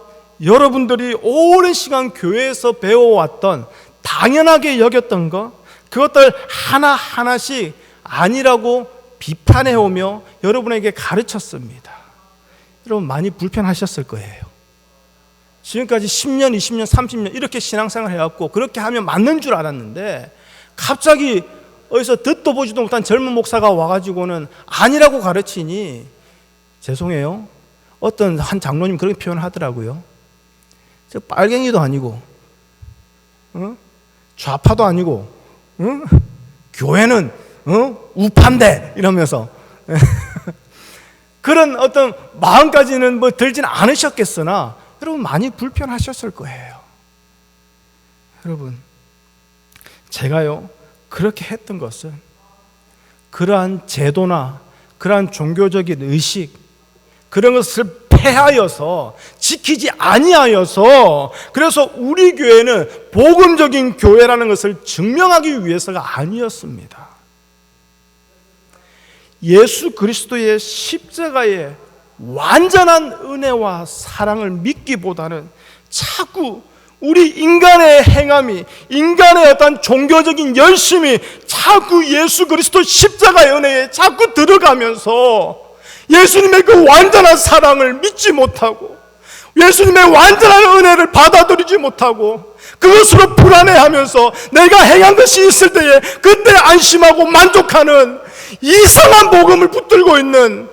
여러분들이 오랜 시간 교회에서 배워왔던, 당연하게 여겼던 것, 그것들 하나하나씩 아니라고 비판해오며 여러분에게 가르쳤습니다. 여러분 많이 불편하셨을 거예요. 지금까지 10년, 20년, 30년 이렇게 신앙생활 해왔고 그렇게 하면 맞는 줄 알았는데 갑자기 어디서 듣도 보지도 못한 젊은 목사가 와가지고는 아니라고 가르치니 죄송해요. 어떤 한 장로님 그렇게 표현하더라고요. 저 빨갱이도 아니고 좌파도 아니고 교회는 우파인데 이러면서 그런 어떤 마음까지는 뭐 들지는 않으셨겠으나 여러분 많이 불편하셨을 거예요. 여러분, 제가요 그렇게 했던 것은 그러한 제도나 그러한 종교적인 의식, 그런 것을 폐하여서 지키지 아니하여서, 그래서 우리 교회는 복음적인 교회라는 것을 증명하기 위해서가 아니었습니다. 예수 그리스도의 십자가의 완전한 은혜와 사랑을 믿기보다는 자꾸 우리 인간의 행함이, 인간의 어떤 종교적인 열심이 자꾸 예수 그리스도 십자가의 은혜에 자꾸 들어가면서 예수님의 그 완전한 사랑을 믿지 못하고 예수님의 완전한 은혜를 받아들이지 못하고 그것으로 불안해하면서 내가 행한 것이 있을 때에 그때 안심하고 만족하는 이상한 복음을 붙들고 있는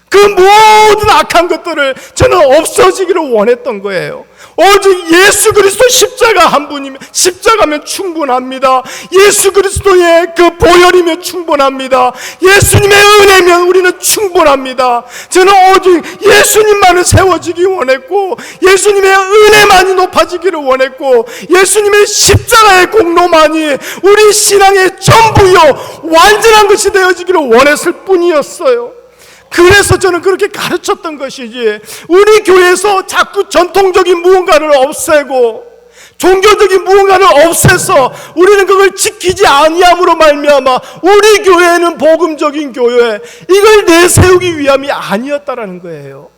그 모든 악한 것들을 저는 없어지기를 원했던 거예요. 오직 예수 그리스도 십자가 한 분이면, 십자가면 충분합니다. 예수 그리스도의 그 보혈이면 충분합니다. 예수님의 은혜면 우리는 충분합니다. 저는 오직 예수님만을 세워지기 원했고 예수님의 은혜만이 높아지기를 원했고 예수님의 십자가의 공로만이 우리 신앙의 전부요 완전한 것이 되어지기를 원했을 뿐이었어요. 그래서 저는 그렇게 가르쳤던 것이지, 우리 교회에서 자꾸 전통적인 무언가를 없애고 종교적인 무언가를 없애서 우리는 그걸 지키지 아니함으로 말미암아 우리 교회는 복음적인 교회, 이걸 내세우기 위함이 아니었다라는 거예요.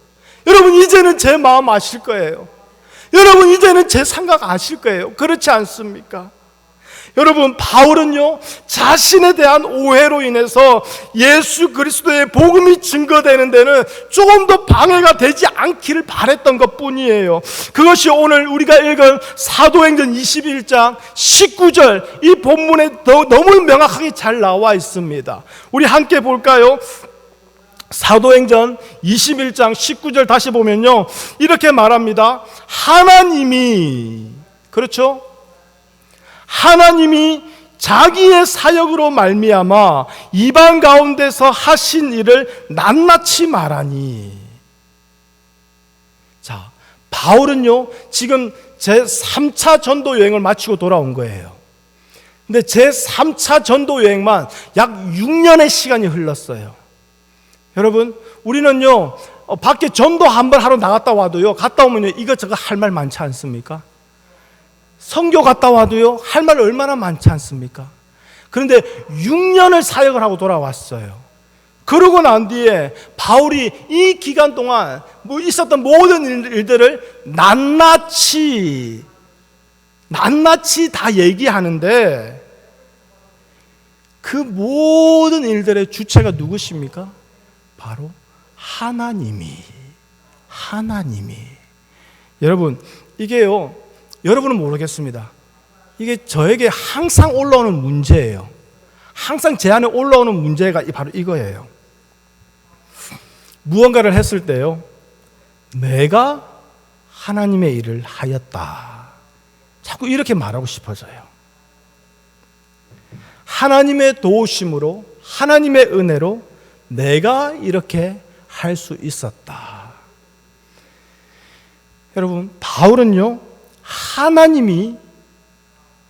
여러분 이제는 제 마음 아실 거예요. 여러분 이제는 제 생각 아실 거예요. 그렇지 않습니까? 여러분, 바울은요 자신에 대한 오해로 인해서 예수 그리스도의 복음이 증거되는 데는 조금 더 방해가 되지 않기를 바랬던 것뿐이에요. 그것이 오늘 우리가 읽은 사도행전 21장 19절 이 본문에 너무 명확하게 잘 나와 있습니다. 우리 함께 볼까요? 사도행전 21장 19절 다시 보면요, 이렇게 말합니다. 하나님이, 그렇죠? 하나님이 자기의 사역으로 말미암아 이방 가운데서 하신 일을 낱낱이 말하니. 자, 바울은요 지금 제3차 전도 여행을 마치고 돌아온 거예요. 근데 제3차 전도 여행만 약 6년의 시간이 흘렀어요. 여러분, 우리는요 밖에 전도 한 번 하러 나갔다 와도요, 갔다 오면요 이것저것 할 말 많지 않습니까? 선교 갔다 와도요 할 말 얼마나 많지 않습니까? 그런데 6년을 사역을 하고 돌아왔어요. 그러고 난 뒤에 바울이 이 기간 동안 있었던 모든 일들을 낱낱이 다 얘기하는데, 그 모든 일들의 주체가 누구십니까? 바로 하나님이. 여러분, 이게요, 여러분은 모르겠습니다. 이게 저에게 항상 올라오는 문제예요. 항상 제 안에 올라오는 문제가 바로 이거예요. 무언가를 했을 때요, 내가 하나님의 일을 하였다, 자꾸 이렇게 말하고 싶어져요. 하나님의 도우심으로, 하나님의 은혜로 내가 이렇게 할 수 있었다. 여러분, 바울은요, 하나님이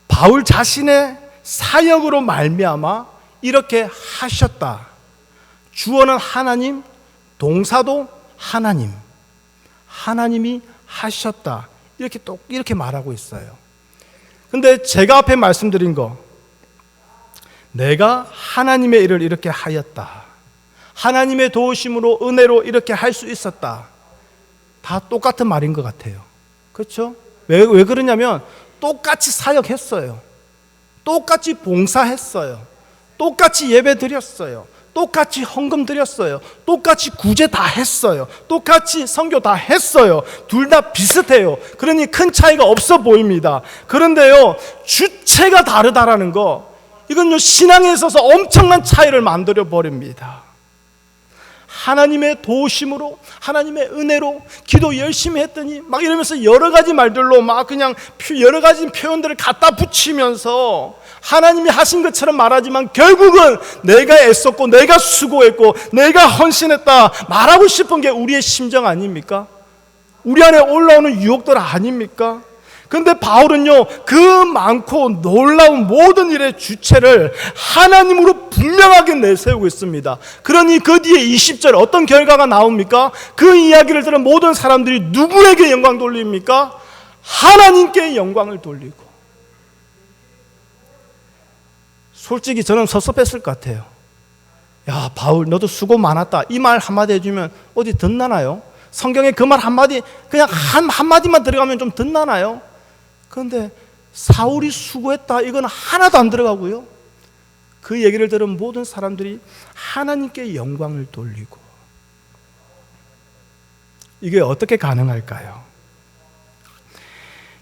바울 자신의 사역으로 말미암아 이렇게 하셨다. 주어는 하나님, 동사도 하나님, 하나님이 하셨다, 이렇게 말하고 있어요. 근데 제가 앞에 말씀드린 거, 내가 하나님의 일을 이렇게 하였다, 하나님의 도우심으로 은혜로 이렇게 할 수 있었다, 다 똑같은 말인 것 같아요. 그렇죠? 왜 그러냐면 똑같이 사역했어요. 똑같이 봉사했어요. 똑같이 예배 드렸어요. 똑같이 헌금 드렸어요. 똑같이 구제 다 했어요. 똑같이 선교 다 했어요. 둘 다 비슷해요. 그러니 큰 차이가 없어 보입니다. 그런데요, 주체가 다르다라는 거, 이건요 신앙에 있어서 엄청난 차이를 만들어 버립니다. 하나님의 도우심으로, 하나님의 은혜로 기도 열심히 했더니 막 이러면서 여러 가지 말들로 막 그냥 여러 가지 표현들을 갖다 붙이면서 하나님이 하신 것처럼 말하지만 결국은 내가 애썼고 내가 수고했고 내가 헌신했다 말하고 싶은 게 우리의 심정 아닙니까? 우리 안에 올라오는 유혹들 아닙니까? 근데 바울은요, 그 많고 놀라운 모든 일의 주체를 하나님으로 분명하게 내세우고 있습니다. 그러니 그 뒤에 20절 어떤 결과가 나옵니까? 그 이야기를 들은 모든 사람들이 누구에게 영광 돌립니까? 하나님께 영광을 돌리고. 솔직히 저는 섭섭했을 것 같아요. 야, 바울 너도 수고 많았다, 이 말 한마디 해주면 어디 듣나나요? 성경에 그 말 한마디, 그냥 한마디만 들어가면 좀 듣나나요? 그런데 사울이 수고했다, 이건 하나도 안 들어가고요, 그 얘기를 들은 모든 사람들이 하나님께 영광을 돌리고. 이게 어떻게 가능할까요?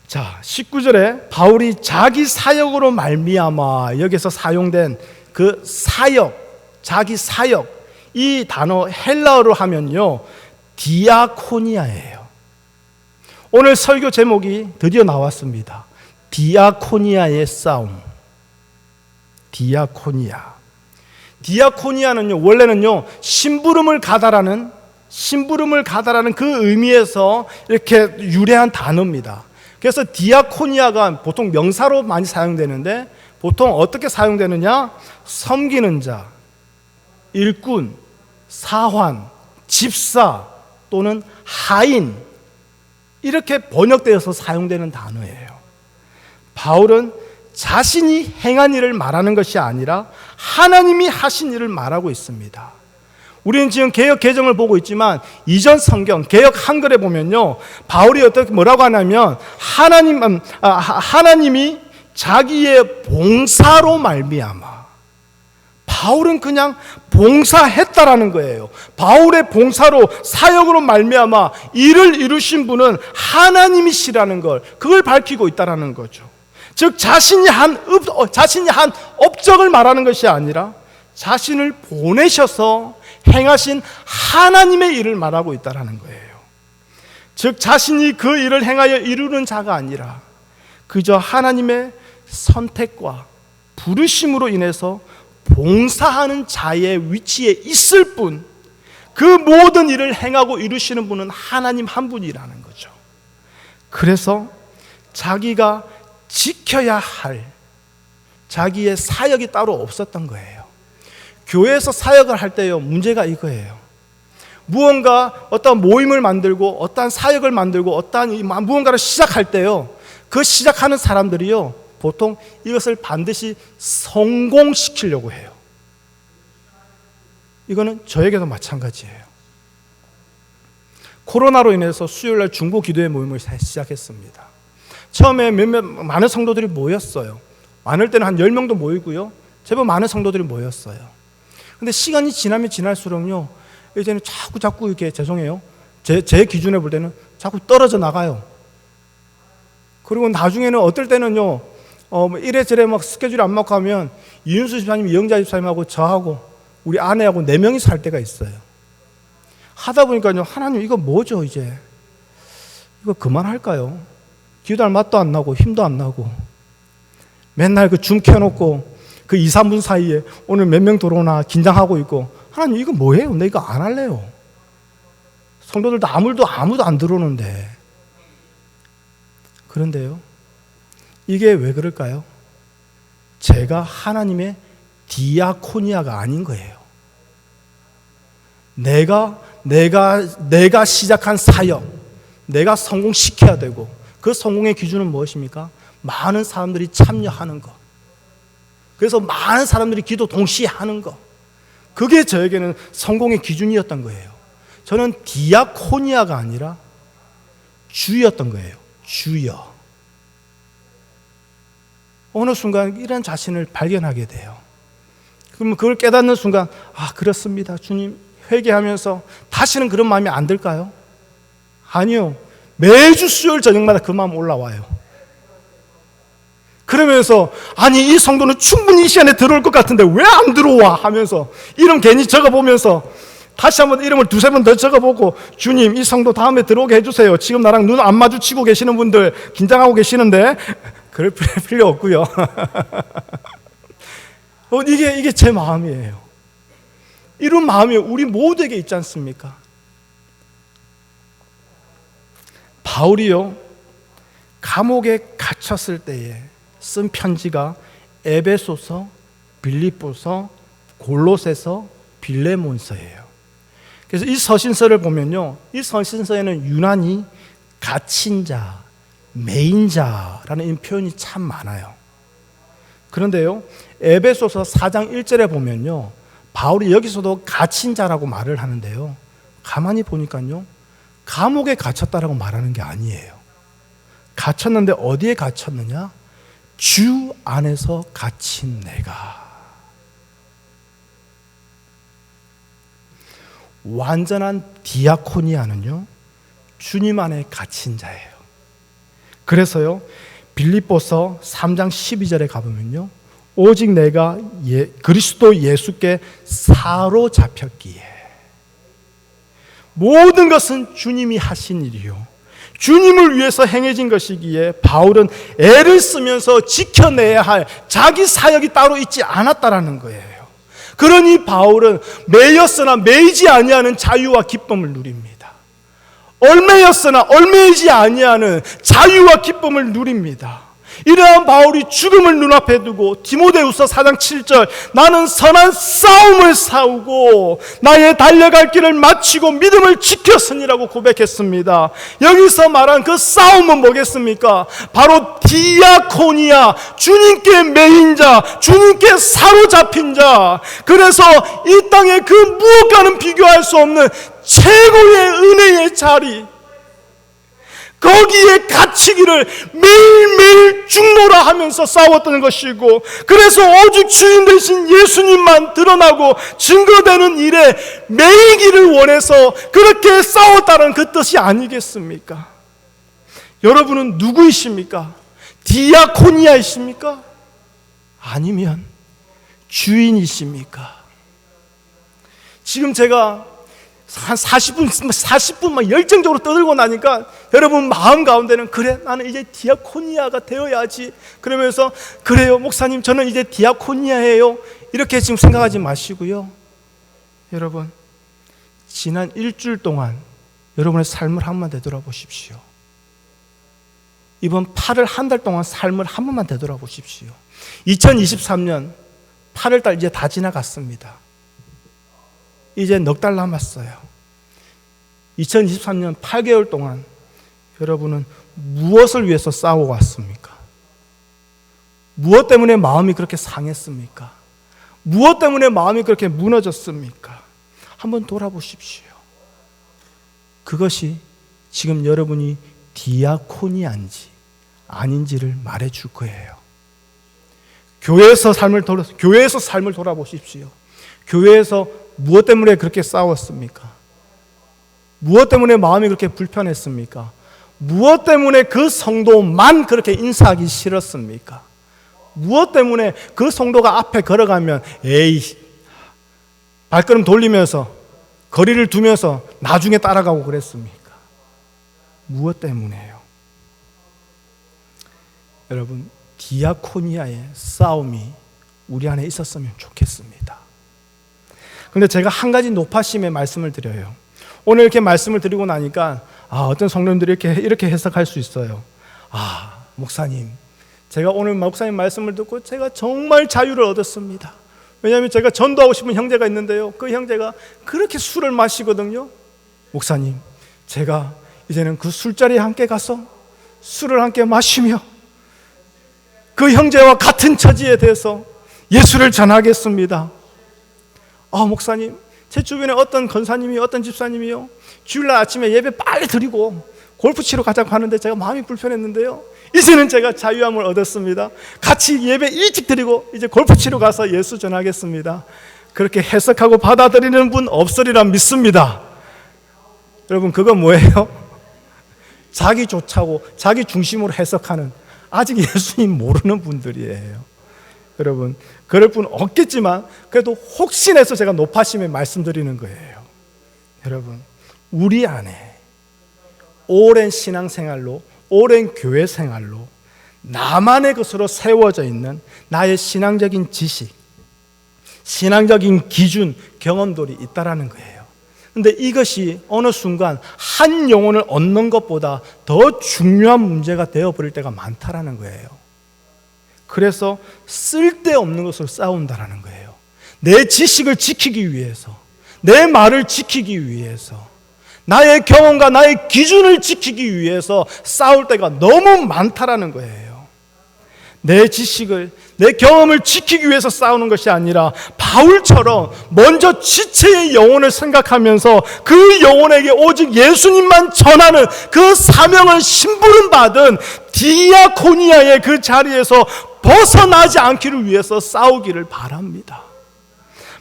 자, 19절에 바울이 자기 사역으로 말미암아, 여기서 사용된 그 사역, 자기 사역, 이 단어 헬라어로 하면요 디아코니아예요. 오늘 설교 제목이 드디어 나왔습니다. 디아코니아의 싸움. 디아코니아는요, 원래는요 심부름을 가다라는 그 의미에서 이렇게 유래한 단어입니다. 그래서 디아코니아가 보통 명사로 많이 사용되는데, 보통 어떻게 사용되느냐? 섬기는 자, 일꾼, 사환, 집사 또는 하인, 이렇게 번역되어서 사용되는 단어예요. 바울은 자신이 행한 일을 말하는 것이 아니라 하나님이 하신 일을 말하고 있습니다. 우리는 지금 개역 개정을 보고 있지만 이전 성경 개역 한글에 보면요, 바울이 뭐라고 하냐면 하나님이 자기의 봉사로 말미암아. 바울은 그냥 봉사했다라는 거예요. 바울의 봉사로, 사역으로 말미암아 일을 이루신 분은 하나님이시라는 걸, 그걸 밝히고 있다라는 거죠. 즉 자신이 한 업적을 말하는 것이 아니라 자신을 보내셔서 행하신 하나님의 일을 말하고 있다는 거예요. 즉 자신이 그 일을 행하여 이루는 자가 아니라 그저 하나님의 선택과 부르심으로 인해서 봉사하는 자의 위치에 있을 뿐, 그 모든 일을 행하고 이루시는 분은 하나님 한 분이라는 거죠. 그래서 자기가 지켜야 할 자기의 사역이 따로 없었던 거예요. 교회에서 사역을 할 때요, 문제가 이거예요. 무언가 어떤 모임을 만들고 어떠한 사역을 만들고 어떠한 무언가를 시작할 때요, 그 시작하는 사람들이요, 보통 이것을 반드시 성공시키려고 해요. 이거는 저에게도 마찬가지예요. 코로나로 인해서 수요일날 중보 기도회 모임을 시작했습니다. 처음에 많은 성도들이 모였어요. 많을 때는 한 10명도 모이고요, 제법 많은 성도들이 모였어요. 근데 시간이 지나면 지날수록요, 이제는 자꾸 이렇게, 죄송해요, 제 기준에 볼 때는 자꾸 떨어져 나가요. 그리고 나중에는 어떨 때는요, 이래저래 막 스케줄이 안 맞고 하면 이윤수 집사님, 이영자 집사님하고 저하고 우리 아내하고 4명이 살 때가 있어요. 하다 보니까요, 하나님 이거 뭐죠 이제? 이거 그만할까요? 기도할 맛도 안 나고 힘도 안 나고 맨날 그 줌 켜놓고 그 2, 3분 사이에 오늘 몇 명 들어오나 긴장하고 있고, 하나님 이거 뭐예요? 내 이거 안 할래요. 성도들도 아무도 안 들어오는데. 그런데요, 이게 왜 그럴까요? 제가 하나님의 디아코니아가 아닌 거예요. 내가 시작한 사역, 내가 성공시켜야 되고, 그 성공의 기준은 무엇입니까? 많은 사람들이 참여하는 것. 그래서 많은 사람들이 기도 동시에 하는 것. 그게 저에게는 성공의 기준이었던 거예요. 저는 디아코니아가 아니라 주였던 거예요. 주여. 어느 순간 이런 자신을 발견하게 돼요. 그러면 그걸 깨닫는 순간, 아, 그렇습니다, 주님, 회개하면서 다시는 그런 마음이 안 들까요? 아니요. 매주 수요일 저녁마다 그 마음 올라와요. 그러면서, 아니 이 성도는 충분히 이 시간에 들어올 것 같은데 왜 안 들어와? 하면서 이름 괜히 적어보면서 다시 한번 이름을 2-3번 더 적어보고, 주님 이 성도 다음에 들어오게 해주세요. 지금 나랑 눈 안 마주치고 계시는 분들 긴장하고 계시는데 그럴 필요 없고요. 이게 제 마음이에요. 이런 마음이 우리 모두에게 있지 않습니까? 바울이요, 감옥에 갇혔을 때에 쓴 편지가 에베소서, 빌립보서, 골로새서, 빌레몬서예요. 그래서 이 서신서를 보면요, 이 서신서에는 유난히 갇힌 자, 매인 자라는 표현이 참 많아요. 그런데요, 에베소서 4장 1절에 보면요, 바울이 여기서도 갇힌 자라고 말을 하는데요, 가만히 보니까요, 감옥에 갇혔다라고 말하는 게 아니에요. 갇혔는데 어디에 갇혔느냐? 주 안에서 갇힌 내가. 완전한 디아코니아는요, 주님 안에 갇힌 자예요. 그래서요, 빌립보서 3장 12절에 가보면요, 오직 내가 그리스도 예수께 사로잡혔기에. 모든 것은 주님이 하신 일이요, 주님을 위해서 행해진 것이기에 바울은 애를 쓰면서 지켜내야 할 자기 사역이 따로 있지 않았다라는 거예요. 그러니 바울은 매였으나 매이지 아니하는 자유와 기쁨을 누립니다. 얼매였으나 얼매이지 아니하는 자유와 기쁨을 누립니다. 이러한 바울이 죽음을 눈앞에 두고 디모데후서 4장 7절, 나는 선한 싸움을 싸우고 나의 달려갈 길을 마치고 믿음을 지켰으니라고 고백했습니다. 여기서 말한 그 싸움은 뭐겠습니까? 바로 디아코니아, 주님께 매인 자, 주님께 사로잡힌 자. 그래서 이 땅의 그 무엇과는 비교할 수 없는 최고의 은혜의 자리, 거기에 갇히기를 매일매일 죽노라 하면서 싸웠던 것이고, 그래서 오직 주인 되신 예수님만 드러나고 증거되는 일에 매이기를 원해서 그렇게 싸웠다는 그 뜻이 아니겠습니까? 여러분은 누구이십니까? 디아코니아이십니까? 아니면 주인이십니까? 지금 제가 한 40분만 열정적으로 떠들고 나니까 여러분 마음 가운데는 그래, 나는 이제 디아코니아가 되어야지. 그러면서 그래요, 목사님, 저는 이제 디아코니아예요. 이렇게 지금 생각하지 마시고요. 여러분, 지난 일주일 동안 여러분의 삶을 한 번만 되돌아보십시오. 이번 8월 한 달 동안 삶을 한 번만 되돌아보십시오. 2023년 8월달 이제 다 지나갔습니다. 이제 넉 달 남았어요. 2023년 8개월 동안 여러분은 무엇을 위해서 싸워왔습니까? 무엇 때문에 마음이 그렇게 상했습니까? 무엇 때문에 마음이 그렇게 무너졌습니까? 한번 돌아보십시오. 그것이 지금 여러분이 디아코니아인지 아닌지를 말해줄 거예요. 교회에서 삶을 돌아보십시오. 교회에서 무엇 때문에 그렇게 싸웠습니까? 무엇 때문에 마음이 그렇게 불편했습니까? 무엇 때문에 그 성도만 그렇게 인사하기 싫었습니까? 무엇 때문에 그 성도가 앞에 걸어가면 에이, 발걸음 돌리면서 거리를 두면서 나중에 따라가고 그랬습니까? 무엇 때문에요? 여러분, 디아코니아의 싸움이 우리 안에 있었으면 좋겠습니다. 그런데 제가 한 가지 노파심의 말씀을 드려요. 오늘 이렇게 말씀을 드리고 나니까 어떤 성도님들이 이렇게 해석할 수 있어요. 목사님, 제가 오늘 목사님 말씀을 듣고 제가 정말 자유를 얻었습니다. 왜냐하면 제가 전도하고 싶은 형제가 있는데요, 그 형제가 그렇게 술을 마시거든요. 목사님, 제가 이제는 그 술자리에 함께 가서 술을 함께 마시며 그 형제와 같은 처지에 대해서 예수를 전하겠습니다. 목사님, 제 주변에 어떤 권사님이, 어떤 집사님이요, 주일날 아침에 예배 빨리 드리고 골프 치러 가자고 하는데 제가 마음이 불편했는데요, 이제는 제가 자유함을 얻었습니다. 같이 예배 일찍 드리고 이제 골프 치러 가서 예수 전하겠습니다. 그렇게 해석하고 받아들이는 분 없으리라 믿습니다. 여러분, 그건 뭐예요? 자기 좋자고 자기 중심으로 해석하는, 아직 예수님 모르는 분들이에요. 여러분, 그럴 분 없겠지만 그래도 혹시나 해서 제가 노파심에 말씀드리는 거예요. 여러분, 우리 안에 오랜 신앙생활로, 오랜 교회 생활로 나만의 것으로 세워져 있는 나의 신앙적인 지식, 신앙적인 기준, 경험들이 있다라는 거예요. 그런데 이것이 어느 순간 한 영혼을 얻는 것보다 더 중요한 문제가 되어버릴 때가 많다라는 거예요. 그래서 쓸데없는 것으로 싸운다라는 거예요. 내 지식을 지키기 위해서, 내 말을 지키기 위해서, 나의 경험과 나의 기준을 지키기 위해서 싸울 때가 너무 많다라는 거예요. 내 지식을, 내 경험을 지키기 위해서 싸우는 것이 아니라 바울처럼 먼저 지체의 영혼을 생각하면서 그 영혼에게 오직 예수님만 전하는 그 사명을 심부름 받은 디아코니아의 그 자리에서 벗어나지 않기를 위해서 싸우기를 바랍니다.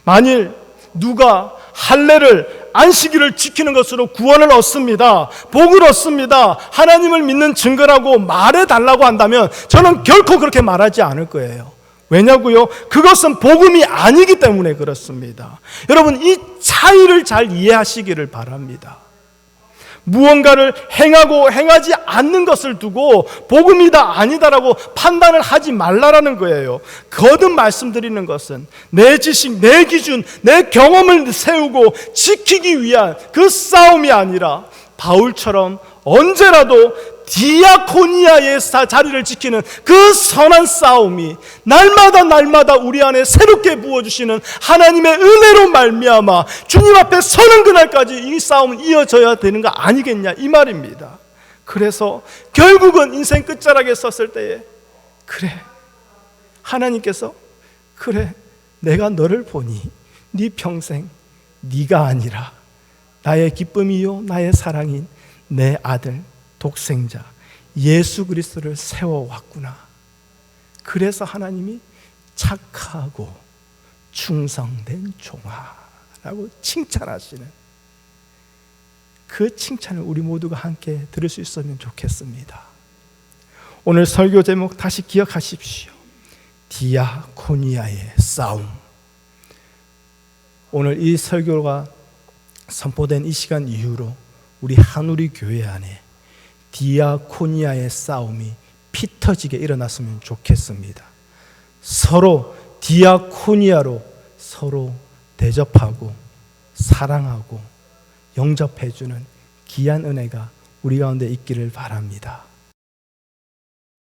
만일 누가 할례를, 안식일을 지키는 것으로 구원을 얻습니다, 복을 얻습니다, 하나님을 믿는 증거라고 말해달라고 한다면 저는 결코 그렇게 말하지 않을 거예요. 왜냐고요? 그것은 복음이 아니기 때문에 그렇습니다. 여러분, 이 차이를 잘 이해하시기를 바랍니다. 무언가를 행하고 행하지 않는 것을 두고 복음이다 아니다라고 판단을 하지 말라라는 거예요. 거듭 말씀드리는 것은 내 지식, 내 기준, 내 경험을 세우고 지키기 위한 그 싸움이 아니라 바울처럼 언제라도 디아코니아의 자리를 지키는 그 선한 싸움이 날마다 우리 안에 새롭게 부어주시는 하나님의 은혜로 말미암아 주님 앞에 서는 그날까지 이 싸움은 이어져야 되는 거 아니겠냐, 이 말입니다. 그래서 결국은 인생 끝자락에 섰을 때에 그래, 하나님께서 그래, 내가 너를 보니 네 평생 네가 아니라 나의 기쁨이요 나의 사랑인 내 아들 독생자 예수 그리스도를 세워왔구나. 그래서 하나님이 착하고 충성된 종아라고 칭찬하시는 그 칭찬을 우리 모두가 함께 들을 수 있으면 좋겠습니다. 오늘 설교 제목 다시 기억하십시오. 디아코니아의 싸움. 오늘 이 설교가 선포된 이 시간 이후로 우리 한우리 교회 안에 디아코니아의 싸움이 피 터지게 일어났으면 좋겠습니다. 서로 디아코니아로 서로 대접하고 사랑하고 영접해주는 귀한 은혜가 우리 가운데 있기를 바랍니다.